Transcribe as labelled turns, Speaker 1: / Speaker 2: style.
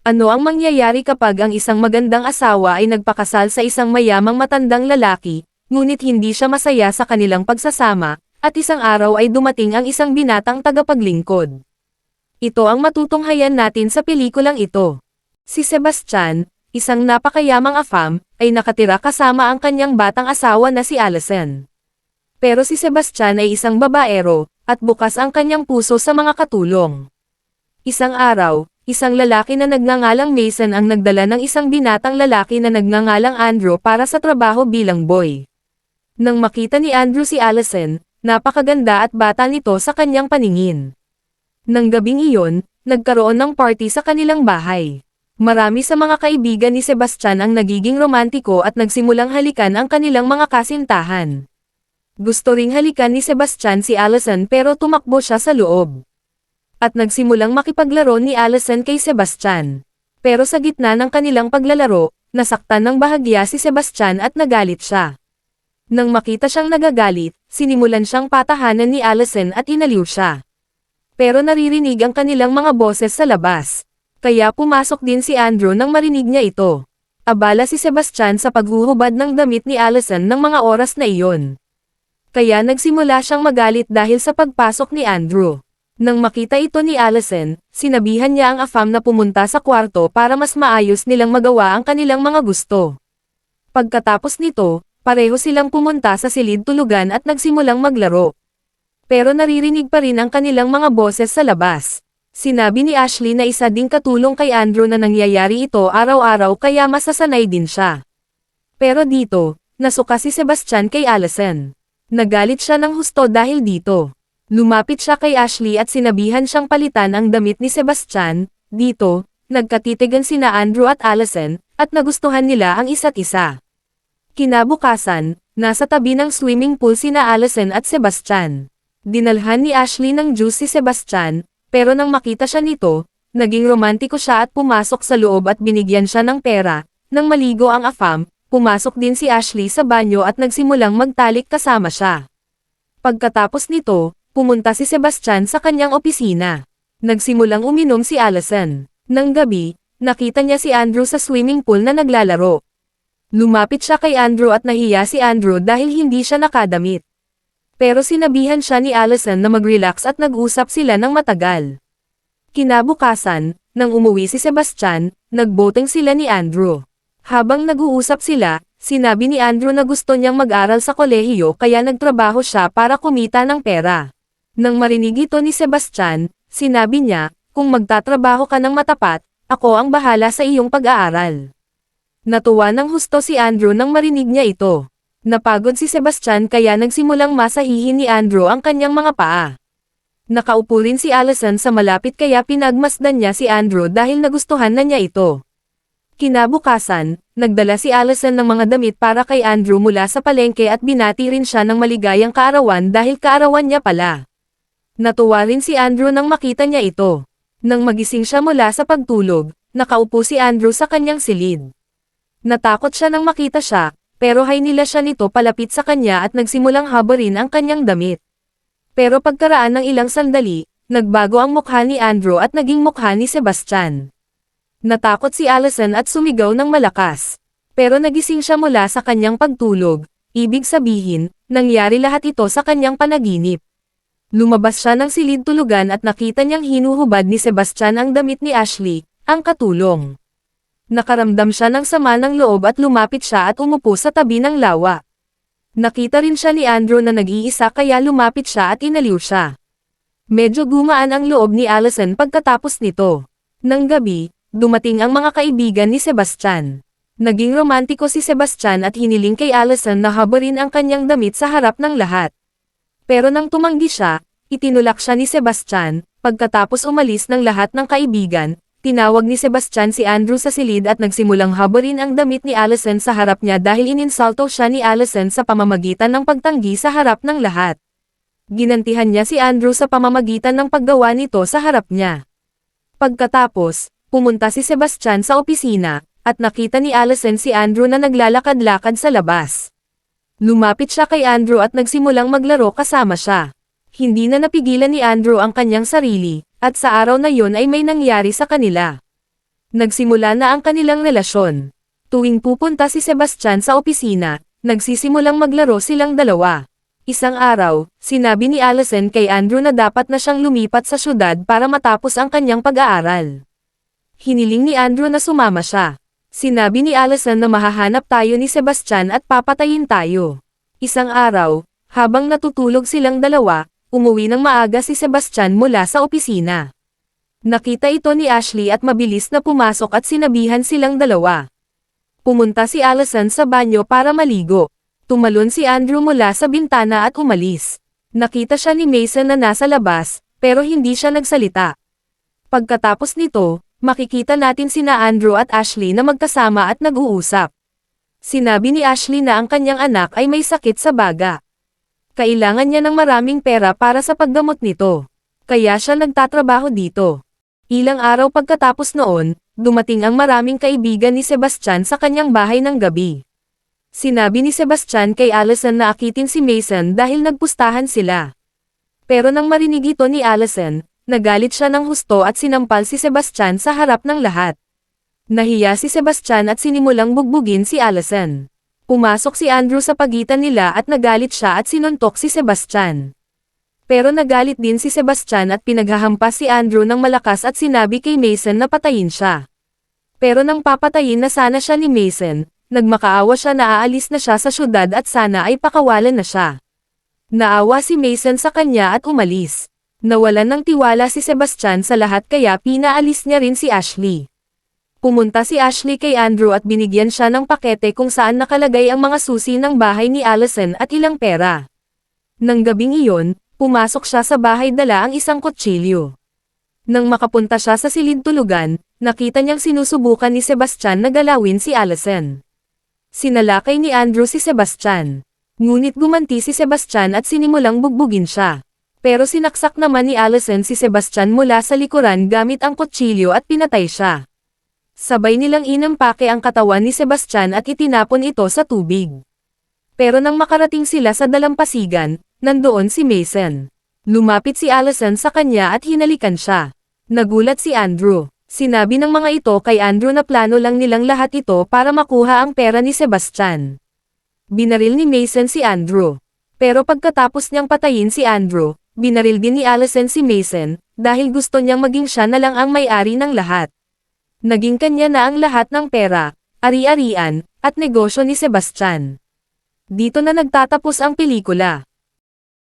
Speaker 1: Ano ang mangyayari kapag ang isang magandang asawa ay nagpakasal sa isang mayamang matandang lalaki, ngunit hindi siya masaya sa kanilang pagsasama, at isang araw ay dumating ang isang binatang tagapaglingkod? Ito ang matutunghayan natin sa pelikulang ito. Si Sebastian, isang napakayamang afam, ay nakatira kasama ang kanyang batang asawa na si Allison. Pero si Sebastian ay isang babaero, at bukas ang kanyang puso sa mga katulong. Isang araw, isang lalaki na nagngangalang Mason ang nagdala ng isang binatang lalaki na nagngangalang Andrew para sa trabaho bilang boy. Nang makita ni Andrew si Allison, napakaganda at bata nito sa kanyang paningin. Nang gabing iyon, nagkaroon ng party sa kanilang bahay. Marami sa mga kaibigan ni Sebastian ang nagiging romantiko at nagsimulang halikan ang kanilang mga kasintahan. Gusto ring halikan ni Sebastian si Allison pero tumakbo siya sa loob. At nagsimulang makipaglaro ni Allison kay Sebastian. Pero sa gitna ng kanilang paglalaro, nasaktan ng bahagya si Sebastian at nagalit siya. Nang makita siyang nagagalit, sinimulan siyang patahanan ni Allison at inaliw siya. Pero naririnig ang kanilang mga boses sa labas. Kaya pumasok din si Andrew nang marinig niya ito. Abala si Sebastian sa paghuhubad ng damit ni Allison ng mga oras na iyon. Kaya nagsimula siyang magalit dahil sa pagpasok ni Andrew. Nang makita ito ni Allison, sinabihan niya ang afam na pumunta sa kwarto para mas maayos nilang magawa ang kanilang mga gusto. Pagkatapos nito, pareho silang pumunta sa silid tulugan at nagsimulang maglaro. Pero naririnig pa rin ang kanilang mga boses sa labas. Sinabi ni Ashley na isa ding katulong kay Andrew na nangyayari ito araw-araw kaya masasanay din siya. Pero dito, nasuka si Sebastian kay Allison. Nagalit siya ng husto dahil dito. Lumapit siya kay Ashley at sinabihan siyang palitan ang damit ni Sebastian. Dito, nagkatitigan sina Andrew at Allison, at nagustuhan nila ang isa't isa. Kinabukasan, nasa tabi ng swimming pool sina Allison at Sebastian. Dinalhan ni Ashley ng juice si Sebastian, pero nang makita siya nito, naging romantiko siya at pumasok sa loob at binigyan siya ng pera. Nang maligo ang afam, pumasok din si Ashley sa banyo at nagsimulang magtalik kasama siya. Pagkatapos nito, pumunta si Sebastian sa kanyang opisina. Nagsimulang uminom si Allison. Nang gabi, nakita niya si Andrew sa swimming pool na naglalaro. Lumapit siya kay Andrew at nahiya si Andrew dahil hindi siya nakadamit. Pero sinabihan siya ni Allison na mag-relax at nag-usap sila ng matagal. Kinabukasan, nang umuwi si Sebastian, nagboteng sila ni Andrew. Habang nag-uusap sila, sinabi ni Andrew na gusto niyang mag-aral sa kolehiyo kaya nagtrabaho siya para kumita ng pera. Nang marinig ito ni Sebastian, sinabi niya, kung magtatrabaho ka ng matapat, ako ang bahala sa iyong pag-aaral. Natuwa ng husto si Andrew nang marinig niya ito. Napagod si Sebastian kaya nagsimulang masahihin ni Andrew ang kanyang mga paa. Nakaupo rin si Allison sa malapit kaya pinagmasdan niya si Andrew dahil nagustuhan na niya ito. Kinabukasan, nagdala si Allison ng mga damit para kay Andrew mula sa palengke at binati rin siya ng maligayang kaarawan dahil kaarawan niya pala. Natuwa rin si Andrew nang makita niya ito. Nang magising siya mula sa pagtulog, nakaupo si Andrew sa kanyang silid. Natakot siya nang makita siya, pero hinila siya nito palapit sa kanya at nagsimulang habarin ang kanyang damit. Pero pagkaraan ng ilang sandali, nagbago ang mukha ni Andrew at naging mukha ni Sebastian. Natakot si Allison at sumigaw ng malakas. Pero nagising siya mula sa kanyang pagtulog, ibig sabihin, nangyari lahat ito sa kanyang panaginip. Lumabas siya ng silid tulugan at nakita niyang hinuhubad ni Sebastian ang damit ni Ashley, ang katulong. Nakaramdam siya ng sama ng loob at lumapit siya at umupo sa tabi ng lawa. Nakita rin siya ni Andrew na nag-iisa kaya lumapit siya at inaliw siya. Medyo gumaan ang loob ni Allison pagkatapos nito. Nang gabi, dumating ang mga kaibigan ni Sebastian. Naging romantiko si Sebastian at hiniling kay Allison na habarin ang kanyang damit sa harap ng lahat. Pero nang tumanggi siya, itinulak siya ni Sebastian. Pagkatapos umalis ng lahat ng kaibigan, tinawag ni Sebastian si Andrew sa silid at nagsimulang habarin ang damit ni Allison sa harap niya dahil ininsulto siya ni Allison sa pamamagitan ng pagtanggi sa harap ng lahat. Ginantihan niya si Andrew sa pamamagitan ng paggawa nito sa harap niya. Pagkatapos, pumunta si Sebastian sa opisina, at nakita ni Allison si Andrew na naglalakad-lakad sa labas. Lumapit siya kay Andrew at nagsimulang maglaro kasama siya. Hindi na napigilan ni Andrew ang kanyang sarili, at sa araw na yun ay may nangyari sa kanila. Nagsimula na ang kanilang relasyon. Tuwing pupunta si Sebastian sa opisina, nagsisimulang maglaro silang dalawa. Isang araw, sinabi ni Allison kay Andrew na dapat na siyang lumipat sa syudad para matapos ang kanyang pag-aaral. Hiniling ni Andrew na sumama siya. Sinabi ni Allison na mahahanap tayo ni Sebastian at papatayin tayo. Isang araw, habang natutulog silang dalawa, umuwi ng maaga si Sebastian mula sa opisina. Nakita ito ni Ashley at mabilis na pumasok at sinabihan silang dalawa. Pumunta si Allison sa banyo para maligo. Tumalon si Andrew mula sa bintana at umalis. Nakita siya ni Mason na nasa labas, pero hindi siya nagsalita. Pagkatapos nito, makikita natin sina Andrew at Ashley na magkasama at nag-uusap. Sinabi ni Ashley na ang kanyang anak ay may sakit sa baga. Kailangan niya ng maraming pera para sa paggamot nito. Kaya siya nagtatrabaho dito. Ilang araw pagkatapos noon, dumating ang maraming kaibigan ni Sebastian sa kanyang bahay ng gabi. Sinabi ni Sebastian kay Allison na akitin si Mason dahil nagpustahan sila. Pero nang marinig ito ni Allison, nagalit siya ng husto at sinampal si Sebastian sa harap ng lahat. Nahiya si Sebastian at sinimulang bugbugin si Allison. Pumasok si Andrew sa pagitan nila at nagalit siya at sinuntok si Sebastian. Pero nagalit din si Sebastian at pinaghahampas si Andrew ng malakas at sinabi kay Mason na patayin siya. Pero nang papatayin na sana siya ni Mason, nagmakaawa siya na aalis na siya sa syudad at sana ay pakawalan na siya. Naawa si Mason sa kanya at umalis. Nawalan ng tiwala si Sebastian sa lahat kaya pinaalis niya rin si Ashley. Pumunta si Ashley kay Andrew at binigyan siya ng pakete kung saan nakalagay ang mga susi ng bahay ni Allison at ilang pera. Nang gabing iyon, pumasok siya sa bahay dala ang isang kutsilyo. Nang makapunta siya sa silid tulugan, nakita niyang sinusubukan ni Sebastian na galawin si Allison. Sinalakay ni Andrew si Sebastian. Ngunit gumanti si Sebastian at sinimulang bugbugin siya. Pero sinaksak naman ni Allison si Sebastian mula sa likuran gamit ang kutsilyo at pinatay siya. Sabay nilang inampake ang katawan ni Sebastian at itinapon ito sa tubig. Pero nang makarating sila sa dalampasigan, nandoon si Mason. Lumapit si Allison sa kanya at hinalikan siya. Nagulat si Andrew. Sinabi ng mga ito kay Andrew na plano lang nilang lahat ito para makuha ang pera ni Sebastian. Binaril ni Mason si Andrew. Pero pagkatapos niyang patayin si Andrew, binaril din ni Allison si Mason, dahil gusto niyang maging siya na lang ang may-ari ng lahat. Naging kanya na ang lahat ng pera, ari-arian, at negosyo ni Sebastian. Dito na nagtatapos ang pelikula.